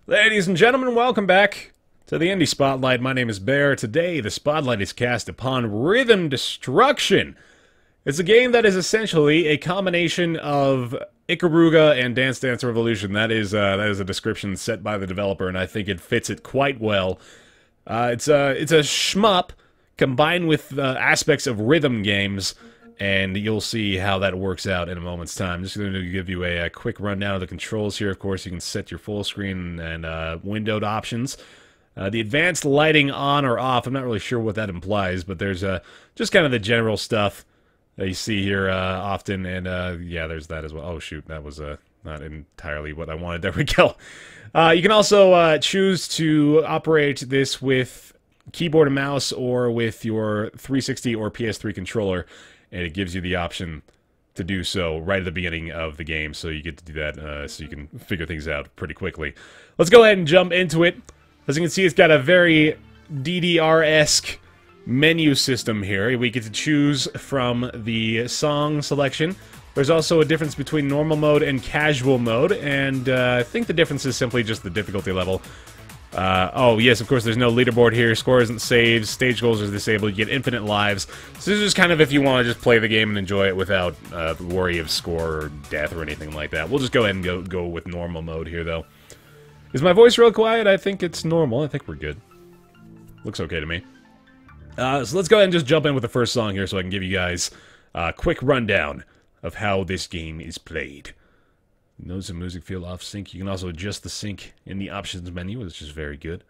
Ladies and gentlemen, welcome back to the Indie Spotlight. My name is Bear. Today, the spotlight is cast upon Rhythm Destruction. It's a game that is essentially a combination of Ikaruga and Dance Dance Revolution. That is a description set by the developer, and I think it fits it quite well. It's a shmup combined with aspects of rhythm games, and you'll see how that works out in a moment's time. I'm just going to give you a quick rundown of the controls here. Of course, you can set your full screen and windowed options. The advanced lighting on or off, I'm not really sure what that implies, but there's just kind of the general stuff that you see here often, and yeah, there's that as well. Oh shoot, that was not entirely what I wanted. There we go. You can also choose to operate this with keyboard and mouse or with your 360 or PS3 controller, and it gives you the option to do so right at the beginning of the game, so you get to do that so you can figure things out pretty quickly. Let's go ahead and jump into it. As you can see, it's got a very DDR-esque menu system here. We get to choose from the song selection. There's also a difference between normal mode and casual mode, and I think the difference is simply just the difficulty level. Oh, yes, of course, there's no leaderboard here. Score isn't saved. Stage goals are disabled. You get infinite lives. So this is just kind of if you want to just play the game and enjoy it without worry of score or death or anything like that. We'll just go ahead and go with normal mode here, though. Is my voice real quiet? I think it's normal. I think we're good. Looks okay to me. So let's go ahead and just jump in with the first song here so I can give you guys a quick rundown of how this game is played. Notes and music feel off sync. You can also adjust the sync in the options menu, which is very good.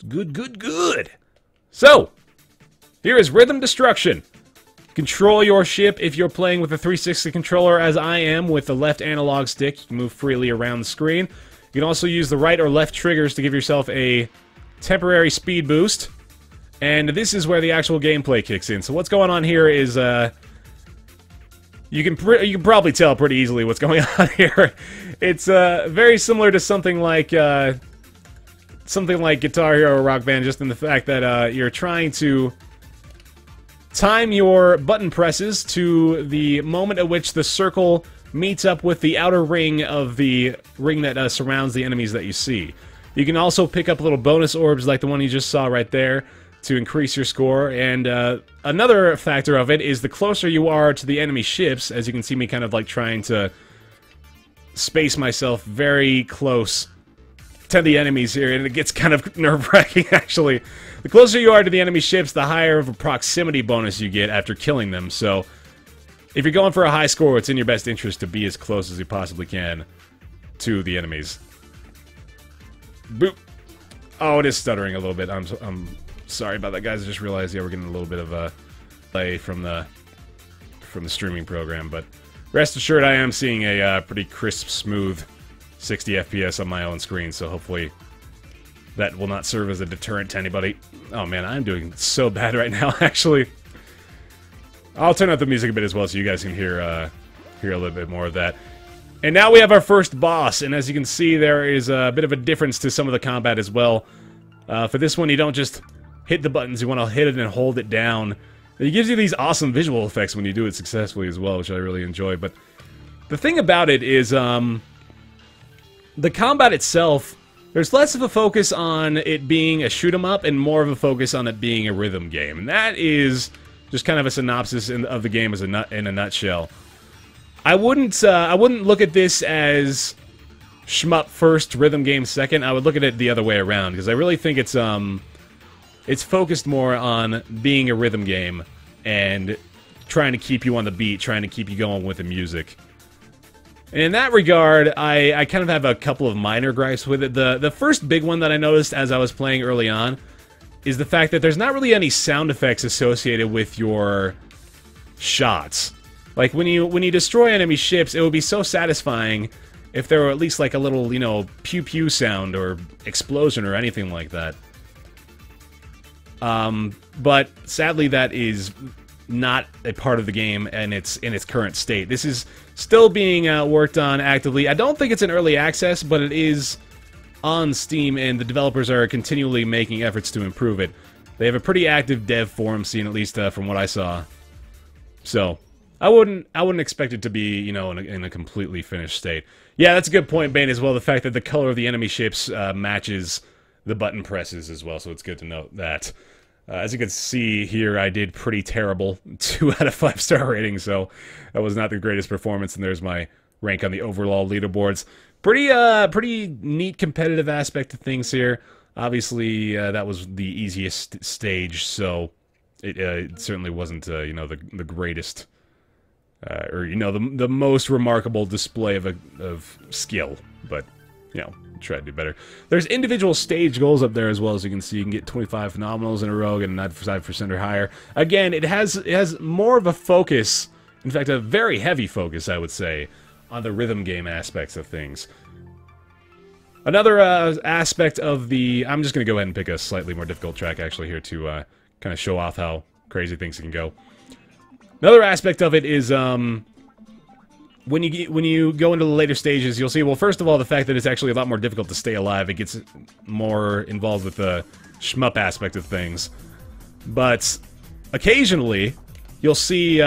Good, good, good! So, here is Rhythm Destruction. Control your ship if you're playing with a 360 controller, as I am, with the left analog stick. You can move freely around the screen. You can also use the right or left triggers to give yourself a temporary speed boost. And this is where the actual gameplay kicks in. So what's going on here is, you can probably tell pretty easily what's going on here. It's very similar to something like Guitar Hero Rock Band, just in the fact that you're trying to time your button presses to the moment at which the circle meets up with the outer ring of the ring that surrounds the enemies that you see. You can also pick up little bonus orbs like the one you just saw right there to increase your score, and another factor of it is the closer you are to the enemy ships, as you can see me kind of like trying to space myself very close to the enemies here, and it gets kind of nerve-wracking actually. The closer you are to the enemy ships, the higher of a proximity bonus you get after killing them, so if you're going for a high score, it's in your best interest to be as close as you possibly can to the enemies. Boop. Oh, it is stuttering a little bit. I'm sorry about that, guys. I just realized, yeah, we're getting a little bit of a delay from the streaming program, but rest assured I am seeing a pretty crisp, smooth 60 FPS on my own screen, so hopefully that will not serve as a deterrent to anybody. Oh man, I'm doing so bad right now, actually. I'll turn up the music a bit as well so you guys can hear a little bit more of that. And now we have our first boss, and as you can see, there is a bit of a difference to some of the combat as well. For this one, you don't just hit the buttons, you want to hit it and hold it down. It gives you these awesome visual effects when you do it successfully as well, which I really enjoy. But the thing about it is, the combat itself, there's less of a focus on it being a shoot-'em-up and more of a focus on it being a rhythm game. And that is just kind of a synopsis of the game in a nutshell. I wouldn't look at this as shmup first, rhythm game second. I would look at it the other way around, because I really think it's focused more on being a rhythm game and trying to keep you on the beat, trying to keep you going with the music. And in that regard, I kind of have a couple of minor gripes with it. The first big one that I noticed as I was playing early on is the fact that there's not really any sound effects associated with your shots. Like, when you destroy enemy ships, it would be so satisfying if there were at least like a little, you know, pew-pew sound or explosion or anything like that. But sadly that is not a part of the game and it's in its current state. This is still being worked on actively. I don't think it's in early access, but it is on Steam, and the developers are continually making efforts to improve it. They have a pretty active dev forum scene, at least from what I saw. So I wouldn't expect it to be, you know, in a completely finished state. Yeah, that's a good point, Bane, as well. The fact that the color of the enemy shapes matches the button presses as well, so it's good to note that. As you can see here, I did pretty terrible. 2 out of 5 star rating, so that was not the greatest performance, and there's my rank on the overall leaderboards. Pretty neat competitive aspect to things here. Obviously, that was the easiest stage, so it certainly wasn't, you know, the greatest, or, you know, the most remarkable display of skill, but, you know, try to do better. There's individual stage goals up there as well, as you can see. You can get 25 phenomenals in a row, get a 95% or higher. Again, it has more of a focus, in fact, a very heavy focus, I would say, on the rhythm game aspects of things. Another aspect of the... I'm just going to go ahead and pick a slightly more difficult track, actually, here to kind of show off how crazy things can go. Another aspect of it is... When you go into the later stages, you'll see, well, first of all, the fact that it's actually a lot more difficult to stay alive. It gets more involved with the shmup aspect of things. But occasionally, you'll see,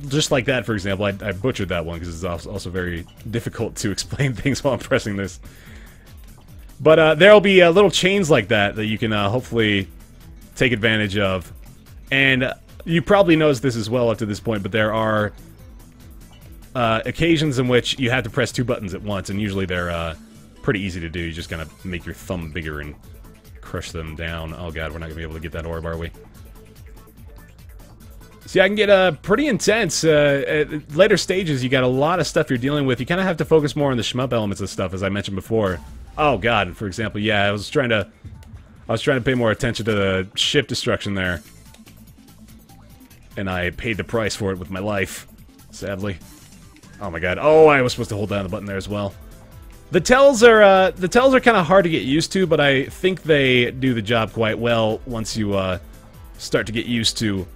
just like that, for example, I butchered that one because it's also very difficult to explain things while I'm pressing this. But there'll be little chains like that that you can hopefully take advantage of. And you probably noticed this as well up to this point, but there are... occasions in which you have to press 2 buttons at once, and usually they're pretty easy to do. You just kind of make your thumb bigger and crush them down. Oh god, we're not going to be able to get that orb, are we? See, I can get pretty intense. At later stages, you got a lot of stuff you're dealing with. You kind of have to focus more on the shmup elements of stuff, as I mentioned before. Oh god, for example, yeah, I was trying to pay more attention to the ship destruction there. And I paid the price for it with my life, sadly. Oh my god. Oh, I was supposed to hold down the button there as well. The tells are kind of hard to get used to, but I think they do the job quite well once you start to get used to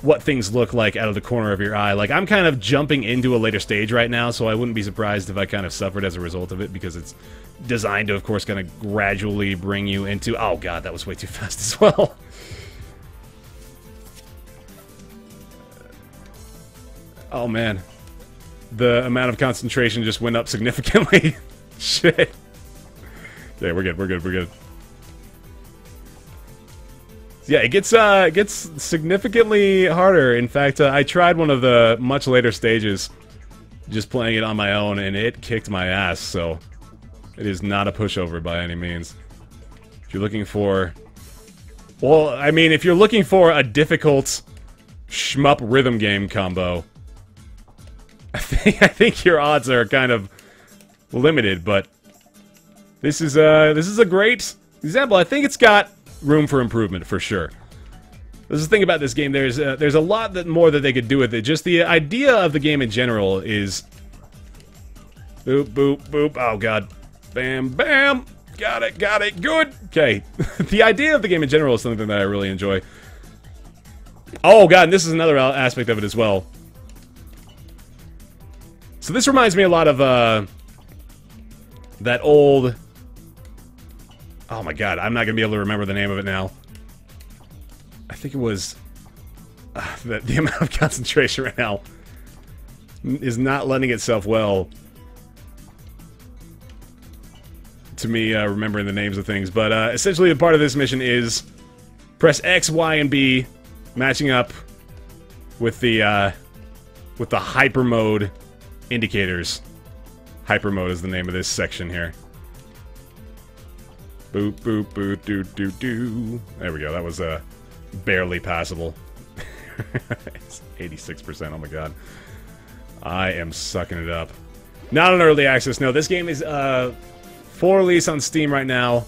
what things look like out of the corner of your eye. Like, I'm kind of jumping into a later stage right now, so I wouldn't be surprised if I kind of suffered as a result of it, because it's designed to, of course, kind of gradually bring you into... Oh god, that was way too fast as well. Oh man. The amount of concentration just went up significantly. Shit. Okay, we're good. Yeah, it gets significantly harder. In fact, I tried one of the much later stages, just playing it on my own, and it kicked my ass, so it is not a pushover by any means. If you're looking for... Well, I mean, if you're looking for a difficult shmup rhythm game combo, I think your odds are kind of limited, but this is a great example. I think it's got room for improvement for sure. This is the thing about this game. There's a lot more that they could do with it. Just the idea of the game in general is boop boop boop. Oh god, bam bam. Got it, good. Okay, the idea of the game in general is something that I really enjoy. Oh god, and this is another aspect of it as well. So this reminds me a lot of, that old... Oh my god, I'm not gonna be able to remember the name of it now. I think it was... the amount of concentration right now is not lending itself well to me remembering the names of things. But essentially, the part of this mission is press X, Y, and B, matching up with the hyper mode indicators. Hyper mode is the name of this section here. Boop, boop, boop, doo, doo, doo. There we go. That was barely passable. It's 86%. Oh my god. I am sucking it up. Not on early access. No, this game is full release on Steam right now.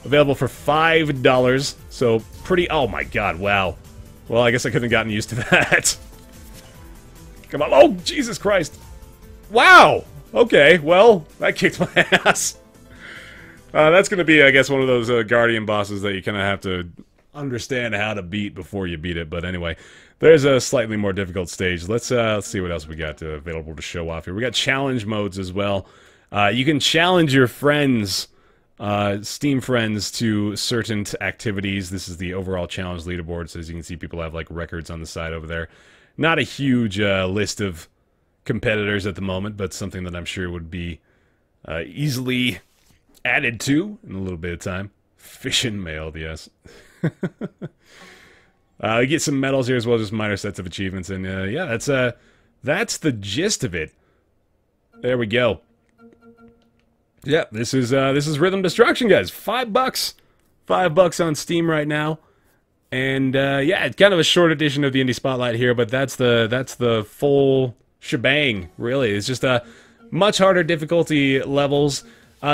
Available for $5. So pretty... Oh my god, wow. Well, I guess I couldn't have gotten used to that. Come on. Oh, Jesus Christ. Wow. Okay, well, that kicked my ass. That's going to be, I guess, one of those Guardian bosses that you kind of have to understand how to beat before you beat it. But anyway, there's a slightly more difficult stage. Let's see what else we got available to show off here. We got challenge modes as well. You can challenge your friends, Steam friends, to certain activities. This is the overall challenge leaderboard. So as you can see, people have like records on the side over there. Not a huge list of competitors at the moment, but something that I'm sure would be easily added to in a little bit of time. Fishing mail, yes. You get some medals here as well, just minor sets of achievements, and yeah, that's the gist of it. There we go. Yeah, this is Rhythm Destruction, guys. $5, $5 on Steam right now, and yeah, it's kind of a short edition of the Indie Spotlight here, but that's the full shebang. Really, it's just a much harder difficulty levels.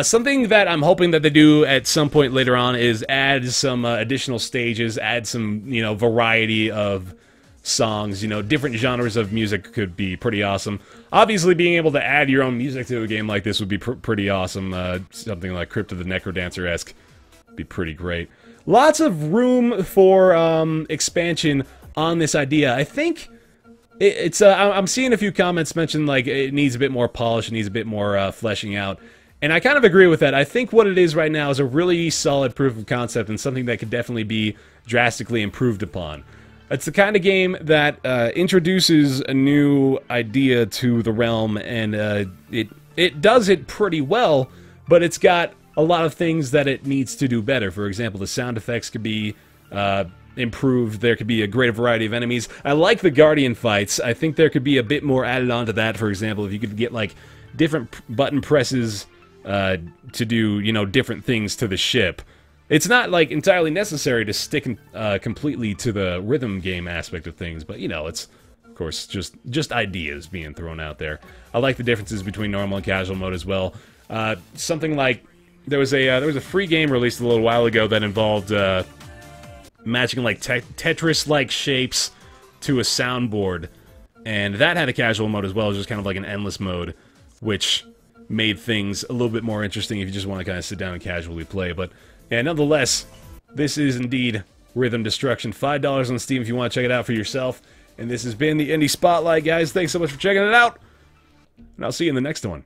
Something that I'm hoping that they do at some point later on is add some additional stages, add some, variety of songs. Different genres of music could be pretty awesome. Obviously, being able to add your own music to a game like this would be pretty awesome. Something like Crypt of the Necrodancer-esque would be pretty great. Lots of room for expansion on this idea. I think it's I'm seeing a few comments mention like it needs a bit more polish, it needs a bit more fleshing out. And I kind of agree with that. I think what it is right now is a really solid proof of concept and something that could definitely be drastically improved upon. It's the kind of game that introduces a new idea to the realm, and it does it pretty well, but it's got a lot of things that it needs to do better. For example, the sound effects could be improved. There could be a greater variety of enemies. I like the Guardian fights. I think there could be a bit more added onto that. For example, if you could get like different button presses to do, different things to the ship. It's not, like, entirely necessary to stick completely to the rhythm game aspect of things, but, it's, of course, just ideas being thrown out there. I like the differences between normal and casual mode as well. Something like, there was a free game released a little while ago that involved matching, like, Tetris-like shapes to a soundboard, and that had a casual mode as well, just kind of like an endless mode, which made things a little bit more interesting if you just want to kind of sit down and casually play. But yeah, nonetheless, this is indeed Rhythm Destruction. $5 on Steam if you want to check it out for yourself. And this has been the Indie Spotlight, guys. Thanks so much for checking it out, and I'll see you in the next one.